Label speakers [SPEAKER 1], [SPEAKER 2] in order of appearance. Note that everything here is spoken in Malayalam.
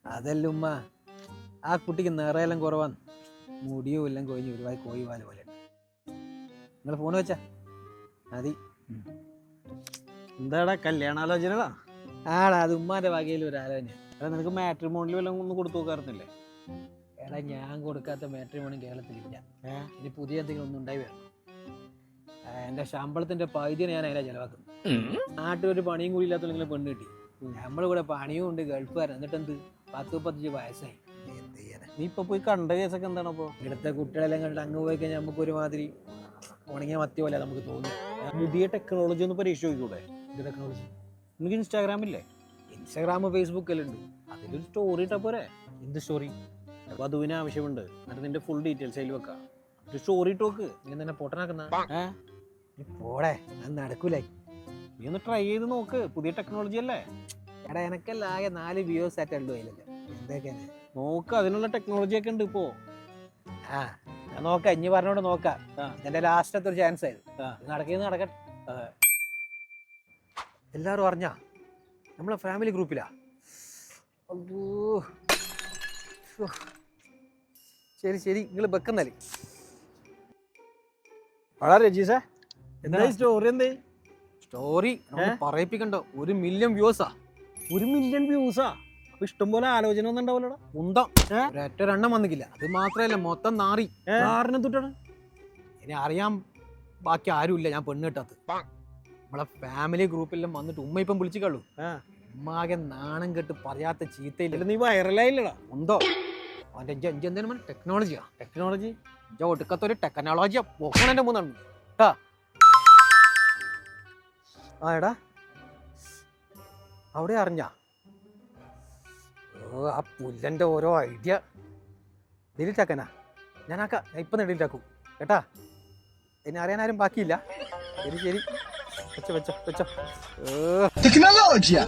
[SPEAKER 1] അതല്ല ഉമ്മ, ആ കുട്ടിക്ക് നിറയെല്ലാം കുറവാണ്, മുടിയും എല്ലാം കൊഴിഞ്ഞ് ഒരുപാട് കോഴിവാല പോലെ. നിങ്ങൾ ഫോൺ വെച്ചാ മതി.
[SPEAKER 2] എന്താടാ കല്യാണാലോചനടാ?
[SPEAKER 1] ആടാ, അത് ഉമ്മാന്റെ വകയിൽ ഒരു ആലോചന.
[SPEAKER 2] അല്ല നിനക്ക് മാട്രിമോണിയിൽ വല്ലതും ഒന്ന് കൊടുത്തു നോക്കാറുന്നില്ലേ?
[SPEAKER 1] എടാ, ഞാൻ കൊടുക്കാത്ത മാട്രിമോണി കേരളത്തിലില്ല. ഇനി പുതിയ എന്തെങ്കിലും ഒന്നും ഉണ്ടായി വരണം. എന്റെ ശമ്പളത്തിന്റെ പകുതിയാണ് ഞാൻ അതിനെ ചെലവാക്കുന്നത്. നാട്ടിലൊരു പണിയും കൂടി ഇല്ലാത്ത പെണ്ണ് കിട്ടി. നമ്മളെ കൂടെ പണിയും ഉണ്ട്, ഗൾഫുകാരൻ. എന്നിട്ട് എന്ത് 10-15 വയസ്സായി. എന്ത് ചെയ്യാനാ?
[SPEAKER 2] നീ ഇപ്പൊ പോയി കണ്ട കേസൊക്കെ എന്താണ്? അപ്പൊ
[SPEAKER 1] ഇവിടുത്തെ കുട്ടികളെല്ലാം കണ്ടിട്ട് അങ്ങ് പോയി കഴിഞ്ഞാൽ നമുക്ക് ഒരുമാതിരി ഉണങ്ങിയ മത്തി പോലെ നമുക്ക് തോന്നുന്നു.
[SPEAKER 2] പുതിയ ടെക്നോളജി ഒന്ന് പരീക്ഷ നോക്കിക്കൂടെ?
[SPEAKER 1] ഇത് ടെക്നോളജി.
[SPEAKER 2] നിനക്ക് ഇൻസ്റ്റാഗ്രാമില്ലേ?
[SPEAKER 1] ഇൻസ്റ്റാഗ്രാം, ഫേസ്ബുക്ക് എല്ലാം ഉണ്ട്.
[SPEAKER 2] അതിലൊരു സ്റ്റോറി ഇട്ടാ പോരെ?
[SPEAKER 1] എന്ത് സ്റ്റോറി?
[SPEAKER 2] അപ്പൊ അതുവിന് ആവശ്യമുണ്ട്. എന്നിട്ട് നിന്റെ ഫുൾ ഡീറ്റെയിൽസ് അതിൽ വെക്കാം. ഒരു സ്റ്റോറി ഇട്ട് നോക്ക്.
[SPEAKER 1] നീ തന്നെ പൊട്ടനാക്കുന്ന
[SPEAKER 2] നീ
[SPEAKER 1] പോടെ, അത് നടക്കൂലായി.
[SPEAKER 2] നീ ഒന്ന് ട്രൈ ചെയ്ത് നോക്ക്. പുതിയ ടെക്നോളജി അല്ലേ?
[SPEAKER 1] എടാ, എനക്കെല്ലാം ആകെ 4 വ്യൂസ് ആയിട്ട് ഉള്ളൂ അതിലല്ലേ. എന്തൊക്കെയാണ്
[SPEAKER 2] നോക്ക്, അതിനുള്ള ടെക്നോളജി ഒക്കെ ഉണ്ട് ഇപ്പോ.
[SPEAKER 1] ഞാൻ നോക്കാം, ഇനി പറഞ്ഞോണ്ട് നോക്കാം. എന്റെ ലാസ്റ്റത്തെ ഒരു ചാൻസ് ആയിരുന്നു. നടക്കുന്നത് നടക്കട്ടെ. എല്ലാരും അറിഞ്ഞാ നമ്മളെ ഫാമിലി ഗ്രൂപ്പിലാ? ശരി ശരി, നിങ്ങൾ വെക്കുന്നല്ലേ.
[SPEAKER 2] അടാ രജീഷേ, എന്താ സ്റ്റോറി? എന്തേ
[SPEAKER 1] സ്റ്റോറി പറയിപ്പിക്കണ്ടോ? 1 മില്യൺ വ്യൂസാ.
[SPEAKER 2] 1 മില്യൺ വ്യൂസാ? അപ്പൊ ഇഷ്ടംപോലെ ആലോചന ഒന്നും ഉണ്ടാവല്ലോടാ.
[SPEAKER 1] ഉണ്ടോ? ഒരൊറ്റ വന്നിക്കില്ല. അത് മാത്രല്ല, മൊത്തം നാറി.
[SPEAKER 2] ആറിനെ തൊട്ടാണ്
[SPEAKER 1] ഇനി അറിയാൻ ബാക്കി ആരും ഇല്ല ഞാൻ പെണ്ണ് കിട്ടാത്തത്. നമ്മളെ ഫാമിലി ഗ്രൂപ്പെല്ലാം വന്നിട്ട് ഉമ്മ ഇപ്പം വിളിച്ചിട്ടുള്ളൂ. ഉമ്മാകെ നാണം കെട്ട് പറയാത്ത ചീത്തയില്ല.
[SPEAKER 2] നീ വൈറലായില്ലടാ?
[SPEAKER 1] ഉണ്ടോ? അവന്റെ എന്തേലും ടെക്നോളജിയാ.
[SPEAKER 2] ടെക്നോളജി
[SPEAKER 1] ഒടുക്കത്തൊരു ടെക്നോളജിയാ പോക്കണന്റെ മൂന്നാണ് കേട്ടാ. എടാ, അവിടെ അറിഞ്ഞാ? ആ പുല്ലന്റെ ഓരോ ഐഡിയ ഡിലീറ്റ് ആക്കാനാ? ഞാൻ ഇപ്പൊ ഡിലീറ്റ് ആക്കും കേട്ടാ. ഇനി അറിയാനാരും ബാക്കിയില്ല. ശരി ശരി, വെച്ചോ വെച്ചോ വെച്ചോ.
[SPEAKER 3] تكنولوجيا